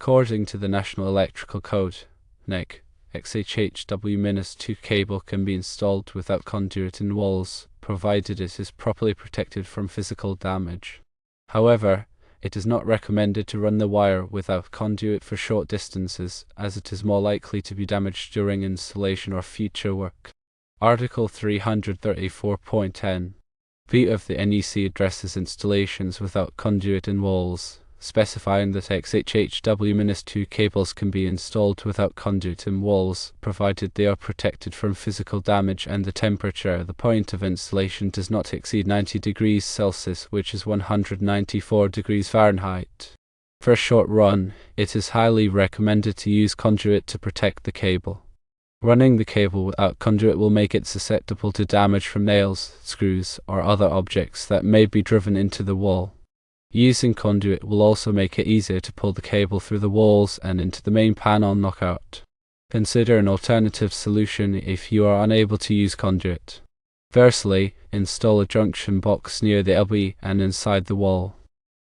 According to the National Electrical Code, NEC, XHHW-2 cable can be installed without conduit in walls, provided it is properly protected from physical damage. However, it is not recommended to run the wire without conduit for short distances, as it is more likely to be damaged during installation or future work. Article 334.10 B of the NEC addresses installations without conduit in walls, specifying that XHHW-2 cables can be installed without conduit in walls, provided they are protected from physical damage and the temperature at the point of installation does not exceed 90 degrees Celsius, which is 194 degrees Fahrenheit. For a short run, it is highly recommended to use conduit to protect the cable. Running the cable without conduit will make it susceptible to damage from nails, screws, or other objects that may be driven into the wall. Using conduit will also make it easier to pull the cable through the walls and into the main panel knockout. Consider an alternative solution if you are unable to use conduit. Firstly, install a junction box near the LB and inside the wall.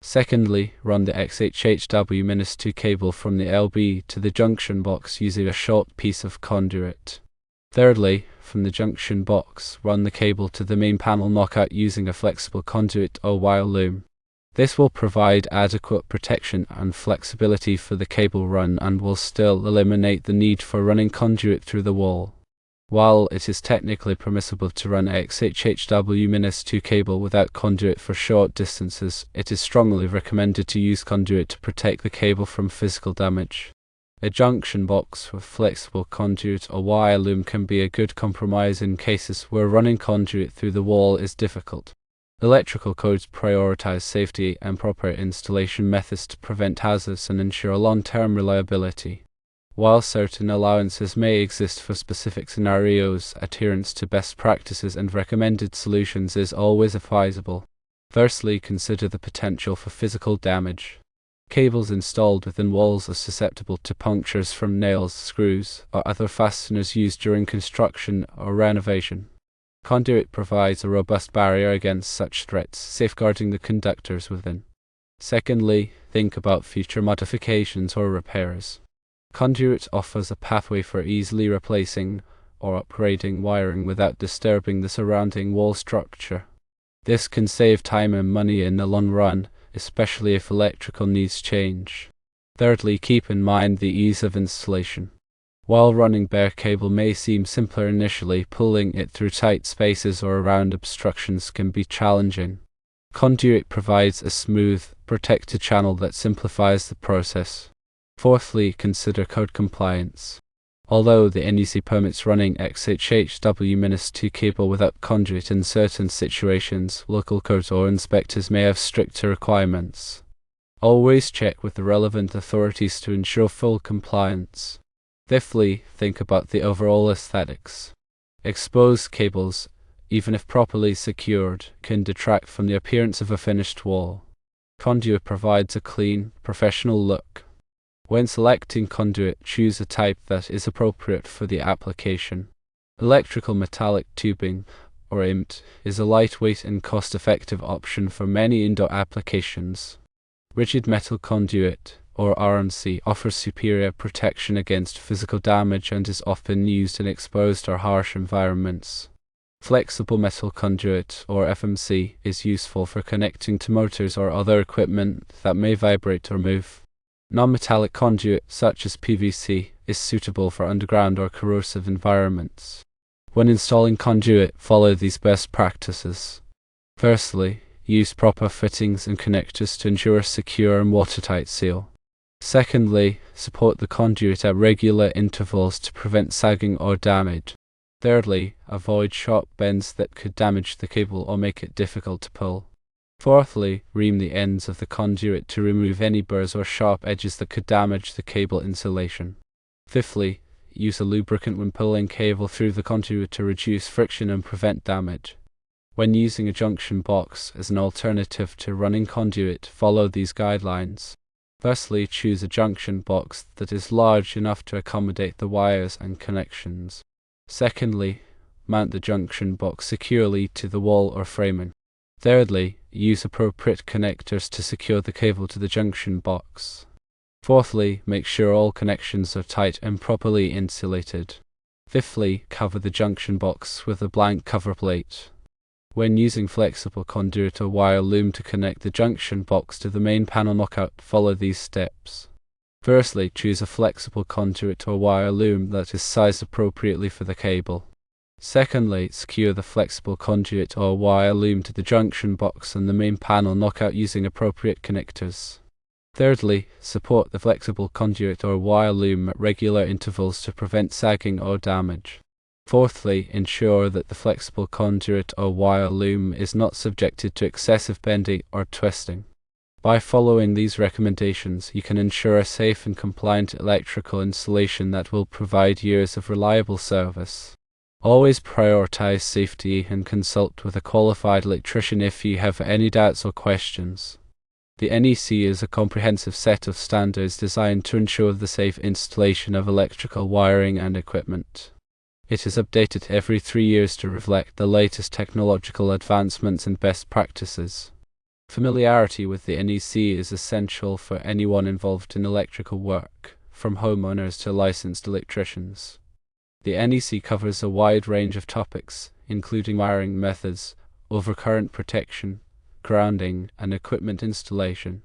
Secondly, run the XHHW-2 cable from the LB to the junction box using a short piece of conduit. Thirdly, from the junction box, run the cable to the main panel knockout using a flexible conduit or wire loom. This will provide adequate protection and flexibility for the cable run and will still eliminate the need for running conduit through the wall. While it is technically permissible to run XHHW-2 cable without conduit for short distances, it is strongly recommended to use conduit to protect the cable from physical damage. A junction box with flexible conduit or wire loom can be a good compromise in cases where running conduit through the wall is difficult. Electrical codes prioritize safety and proper installation methods to prevent hazards and ensure long-term reliability. While certain allowances may exist for specific scenarios, adherence to best practices and recommended solutions is always advisable. Firstly, consider the potential for physical damage. Cables installed within walls are susceptible to punctures from nails, screws, or other fasteners used during construction or renovation. Conduit provides a robust barrier against such threats, safeguarding the conductors within. Secondly, think about future modifications or repairs. Conduit offers a pathway for easily replacing or upgrading wiring without disturbing the surrounding wall structure. This can save time and money in the long run, especially if electrical needs change. Thirdly, keep in mind the ease of installation. While running bare cable may seem simpler initially, pulling it through tight spaces or around obstructions can be challenging. Conduit provides a smooth, protected channel that simplifies the process. Fourthly, consider code compliance. Although the NEC permits running XHHW-2 cable without conduit in certain situations, local codes or inspectors may have stricter requirements. Always check with the relevant authorities to ensure full compliance. Fifthly, think about the overall aesthetics. Exposed cables, even if properly secured, can detract from the appearance of a finished wall. Conduit provides a clean, professional look. When selecting conduit, choose a type that is appropriate for the application. Electrical metallic tubing, or IMT, is a lightweight and cost-effective option for many indoor applications. Rigid metal conduit, or RMC, offers superior protection against physical damage and is often used in exposed or harsh environments. Flexible metal conduit, or FMC, is useful for connecting to motors or other equipment that may vibrate or move. Non-metallic conduit, such as PVC, is suitable for underground or corrosive environments. When installing conduit, follow these best practices. Firstly, use proper fittings and connectors to ensure a secure and watertight seal. Secondly, support the conduit at regular intervals to prevent sagging or damage. Thirdly, avoid sharp bends that could damage the cable or make it difficult to pull. Fourthly, ream the ends of the conduit to remove any burrs or sharp edges that could damage the cable insulation. Fifthly, use a lubricant when pulling cable through the conduit to reduce friction and prevent damage. When using a junction box as an alternative to running conduit, follow these guidelines. Firstly, choose a junction box that is large enough to accommodate the wires and connections. Secondly, mount the junction box securely to the wall or framing. Thirdly, use appropriate connectors to secure the cable to the junction box. Fourthly, make sure all connections are tight and properly insulated. Fifthly, cover the junction box with a blank cover plate. When using flexible conduit or wire loom to connect the junction box to the main panel knockout, follow these steps. Firstly, choose a flexible conduit or wire loom that is sized appropriately for the cable. Secondly, secure the flexible conduit or wire loom to the junction box and the main panel knockout using appropriate connectors. Thirdly, support the flexible conduit or wire loom at regular intervals to prevent sagging or damage. Fourthly, ensure that the flexible conduit or wire loom is not subjected to excessive bending or twisting. By following these recommendations, you can ensure a safe and compliant electrical installation that will provide years of reliable service. Always prioritize safety and consult with a qualified electrician if you have any doubts or questions. The NEC is a comprehensive set of standards designed to ensure the safe installation of electrical wiring and equipment. It is updated every 3 years to reflect the latest technological advancements and best practices. Familiarity with the NEC is essential for anyone involved in electrical work, from homeowners to licensed electricians. The NEC covers a wide range of topics, including wiring methods, overcurrent protection, grounding, and equipment installation.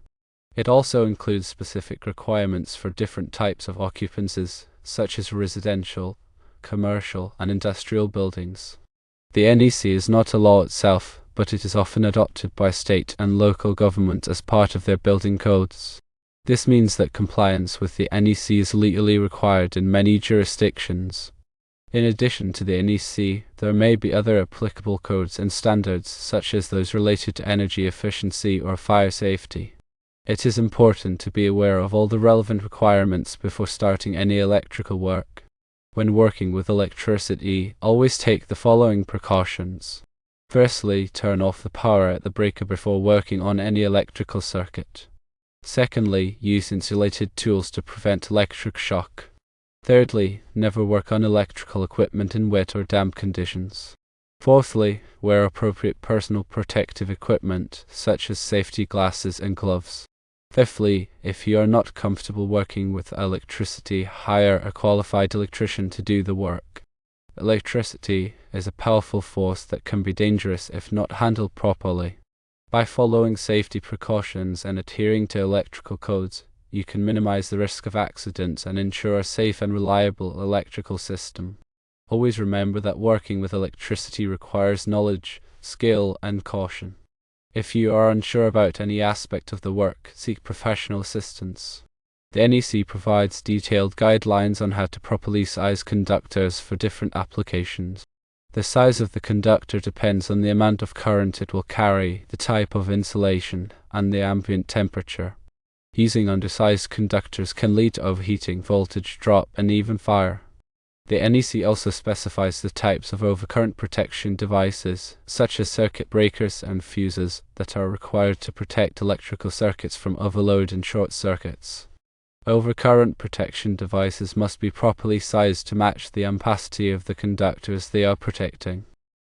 It also includes specific requirements for different types of occupancies, such as residential, commercial, and industrial buildings. The NEC is not a law itself, but it is often adopted by state and local government as part of their building codes. This means that compliance with the NEC is legally required in many jurisdictions. In addition to the NEC, there may be other applicable codes and standards, such as those related to energy efficiency or fire safety. It is important to be aware of all the relevant requirements before starting any electrical work. When working with electricity, always take the following precautions. Firstly, turn off the power at the breaker before working on any electrical circuit. Secondly, use insulated tools to prevent electric shock. Thirdly, never work on electrical equipment in wet or damp conditions. Fourthly, wear appropriate personal protective equipment, such as safety glasses and gloves. Fifthly, if you are not comfortable working with electricity, hire a qualified electrician to do the work. Electricity is a powerful force that can be dangerous if not handled properly. By following safety precautions and adhering to electrical codes, you can minimize the risk of accidents and ensure a safe and reliable electrical system. Always remember that working with electricity requires knowledge, skill, and caution. If you are unsure about any aspect of the work, seek professional assistance. The NEC provides detailed guidelines on how to properly size conductors for different applications. The size of the conductor depends on the amount of current it will carry, the type of insulation, and the ambient temperature. Using undersized conductors can lead to overheating, voltage drop, and even fire. The NEC also specifies the types of overcurrent protection devices, such as circuit breakers and fuses, that are required to protect electrical circuits from overload and short circuits. Overcurrent protection devices must be properly sized to match the ampacity of the conductors they are protecting.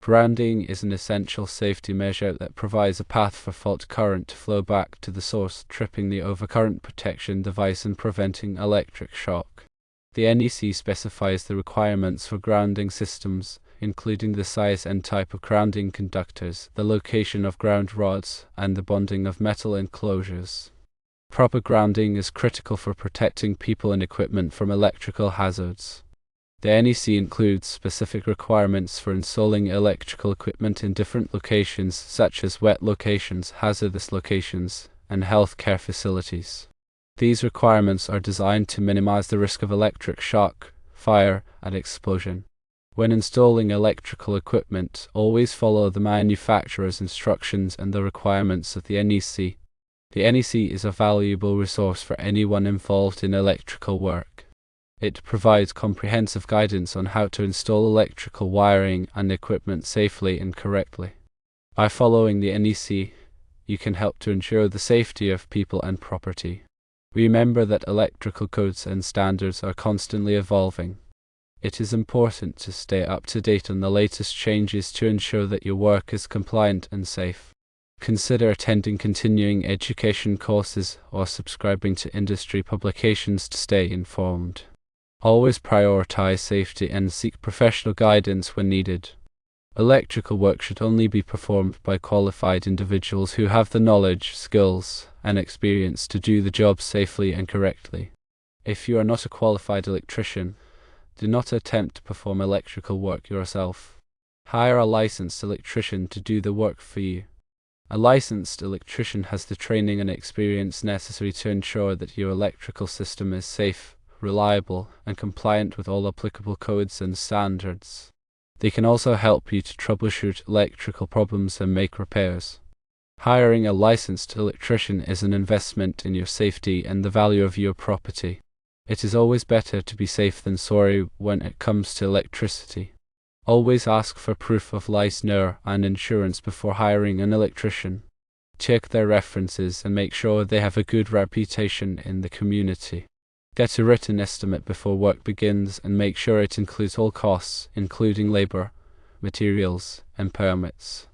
Grounding is an essential safety measure that provides a path for fault current to flow back to the source, tripping the overcurrent protection device and preventing electric shock. The NEC specifies the requirements for grounding systems, including the size and type of grounding conductors, the location of ground rods, and the bonding of metal enclosures. Proper grounding is critical for protecting people and equipment from electrical hazards. The NEC includes specific requirements for installing electrical equipment in different locations, such as wet locations, hazardous locations, and healthcare facilities. These requirements are designed to minimize the risk of electric shock, fire, and explosion. When installing electrical equipment, always follow the manufacturer's instructions and the requirements of the NEC. The NEC is a valuable resource for anyone involved in electrical work. It provides comprehensive guidance on how to install electrical wiring and equipment safely and correctly. By following the NEC, you can help to ensure the safety of people and property. Remember that electrical codes and standards are constantly evolving. It is important to stay up to date on the latest changes to ensure that your work is compliant and safe. Consider attending continuing education courses or subscribing to industry publications to stay informed. Always prioritize safety and seek professional guidance when needed. Electrical work should only be performed by qualified individuals who have the knowledge, skills, and experience to do the job safely and correctly. If you are not a qualified electrician, do not attempt to perform electrical work yourself. Hire a licensed electrician to do the work for you. A licensed electrician has the training and experience necessary to ensure that your electrical system is safe, reliable, and compliant with all applicable codes and standards. They can also help you to troubleshoot electrical problems and make repairs. Hiring a licensed electrician is an investment in your safety and the value of your property. It is always better to be safe than sorry when it comes to electricity. Always ask for proof of licensure and insurance before hiring an electrician. Check their references and make sure they have a good reputation in the community. Get a written estimate before work begins and make sure it includes all costs, including labor, materials, and permits.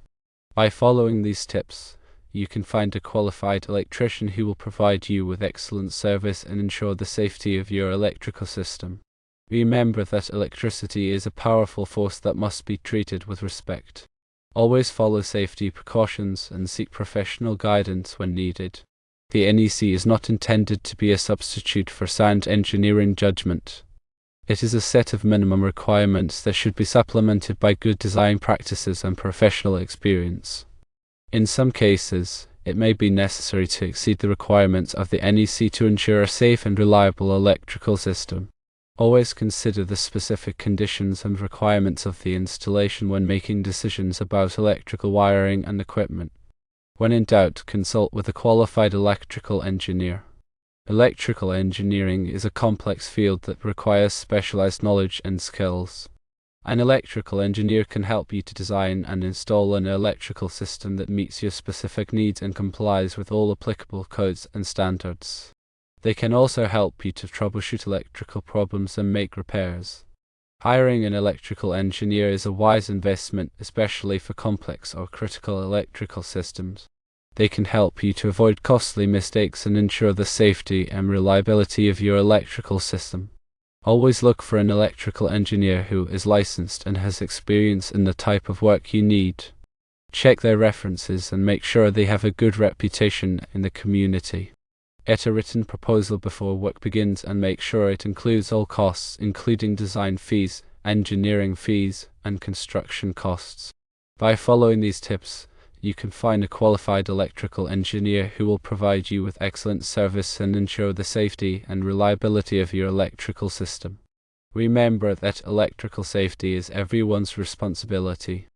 By following these tips, you can find a qualified electrician who will provide you with excellent service and ensure the safety of your electrical system. Remember that electricity is a powerful force that must be treated with respect. Always follow safety precautions and seek professional guidance when needed. The NEC is not intended to be a substitute for sound engineering judgment. It is a set of minimum requirements that should be supplemented by good design practices and professional experience. In some cases, it may be necessary to exceed the requirements of the NEC to ensure a safe and reliable electrical system. Always consider the specific conditions and requirements of the installation when making decisions about electrical wiring and equipment. When in doubt, consult with a qualified electrical engineer. Electrical engineering is a complex field that requires specialized knowledge and skills. An electrical engineer can help you to design and install an electrical system that meets your specific needs and complies with all applicable codes and standards. They can also help you to troubleshoot electrical problems and make repairs. Hiring an electrical engineer is a wise investment, especially for complex or critical electrical systems. They can help you to avoid costly mistakes and ensure the safety and reliability of your electrical system. Always look for an electrical engineer who is licensed and has experience in the type of work you need. Check their references and make sure they have a good reputation in the community. Get a written proposal before work begins and make sure it includes all costs, including design fees, engineering fees, and construction costs. By following these tips, you can find a qualified electrical engineer who will provide you with excellent service and ensure the safety and reliability of your electrical system. Remember that electrical safety is everyone's responsibility.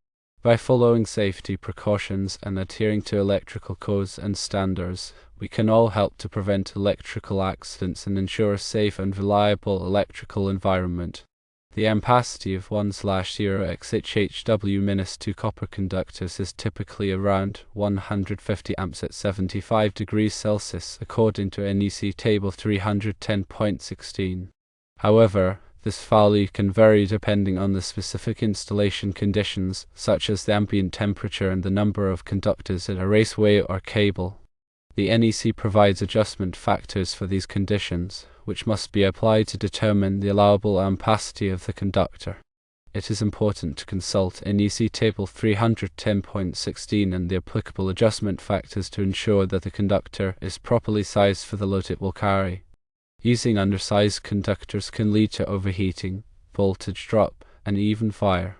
By following safety precautions and adhering to electrical codes and standards, we can all help to prevent electrical accidents and ensure a safe and reliable electrical environment. The ampacity of 1/0 XHHW-2 copper conductors is typically around 150 amps at 75 degrees Celsius according to NEC Table 310.16. However, this value can vary depending on the specific installation conditions, such as the ambient temperature and the number of conductors in a raceway or cable. The NEC provides adjustment factors for these conditions, which must be applied to determine the allowable ampacity of the conductor. It is important to consult NEC Table 310.16 and the applicable adjustment factors to ensure that the conductor is properly sized for the load it will carry. Using undersized conductors can lead to overheating, voltage drop, and even fire.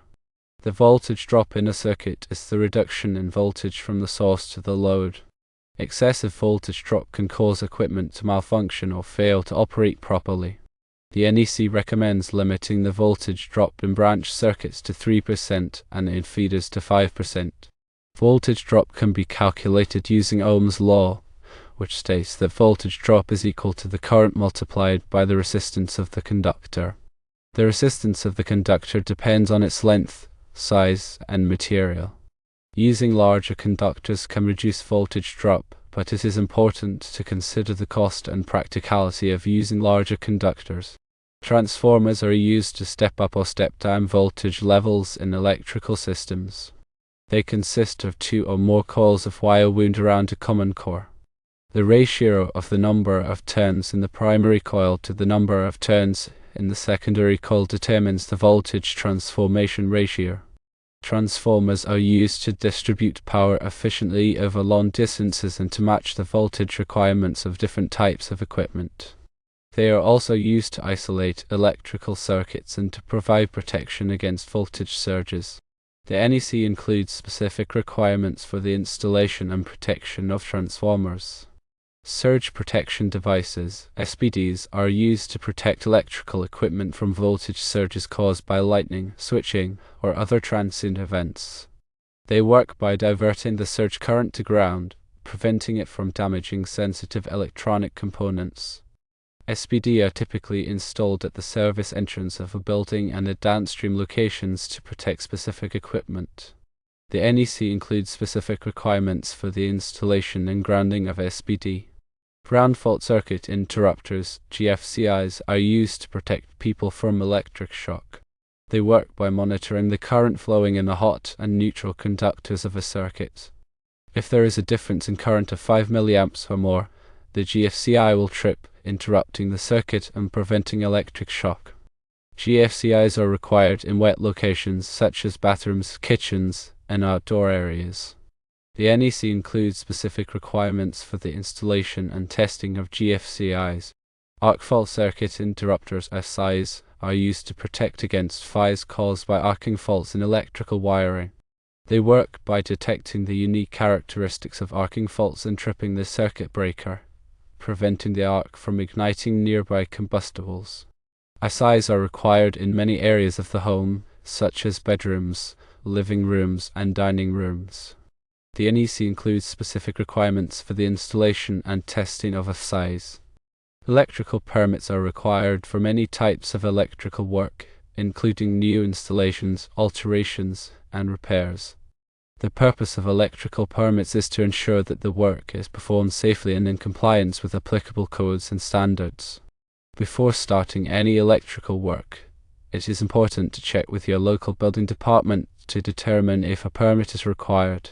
The voltage drop in a circuit is the reduction in voltage from the source to the load. Excessive voltage drop can cause equipment to malfunction or fail to operate properly. The NEC recommends limiting the voltage drop in branch circuits to 3% and in feeders to 5%. Voltage drop can be calculated using Ohm's law, which states that voltage drop is equal to the current multiplied by the resistance of the conductor. The resistance of the conductor depends on its length, size, and material. Using larger conductors can reduce voltage drop, but it is important to consider the cost and practicality of using larger conductors. Transformers are used to step up or step down voltage levels in electrical systems. They consist of 2 or more coils of wire wound around a common core. The ratio of the number of turns in the primary coil to the number of turns in the secondary coil determines the voltage transformation ratio. Transformers are used to distribute power efficiently over long distances and to match the voltage requirements of different types of equipment. They are also used to isolate electrical circuits and to provide protection against voltage surges. The NEC includes specific requirements for the installation and protection of transformers. Surge protection devices, SPDs, are used to protect electrical equipment from voltage surges caused by lightning, switching, or other transient events. They work by diverting the surge current to ground, preventing it from damaging sensitive electronic components. SPD are typically installed at the service entrance of a building and at downstream locations to protect specific equipment. The NEC includes specific requirements for the installation and grounding of SPD. Ground fault circuit interrupters, GFCIs, are used to protect people from electric shock. They work by monitoring the current flowing in the hot and neutral conductors of a circuit. If there is a difference in current of 5 mA or more, the GFCI will trip, interrupting the circuit and preventing electric shock. GFCIs are required in wet locations such as bathrooms, kitchens, and outdoor areas. The NEC includes specific requirements for the installation and testing of GFCIs. Arc fault circuit interrupters, SIs, are used to protect against fires caused by arcing faults in electrical wiring. They work by detecting the unique characteristics of arcing faults and tripping the circuit breaker, preventing the arc from igniting nearby combustibles. SIs are required in many areas of the home, such as bedrooms, living rooms, and dining rooms. The NEC includes specific requirements for the installation and testing of SIs. Electrical permits are required for many types of electrical work, including new installations, alterations, and repairs. The purpose of electrical permits is to ensure that the work is performed safely and in compliance with applicable codes and standards. Before starting any electrical work, it is important to check with your local building department to determine if a permit is required.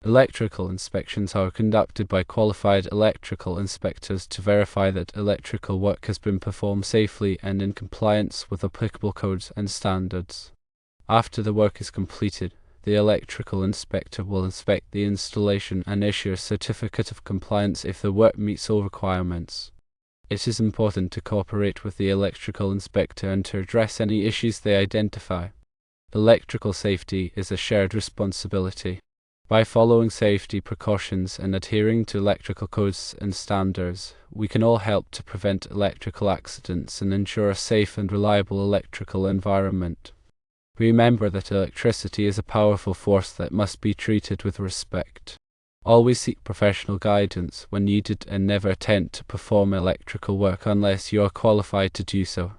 Electrical inspections are conducted by qualified electrical inspectors to verify that electrical work has been performed safely and in compliance with applicable codes and standards. After the work is completed, the electrical inspector will inspect the installation and issue a certificate of compliance if the work meets all requirements. It is important to cooperate with the electrical inspector and to address any issues they identify. Electrical safety is a shared responsibility. By following safety precautions and adhering to electrical codes and standards, we can all help to prevent electrical accidents and ensure a safe and reliable electrical environment. Remember that electricity is a powerful force that must be treated with respect. Always seek professional guidance when needed and never attempt to perform electrical work unless you are qualified to do so.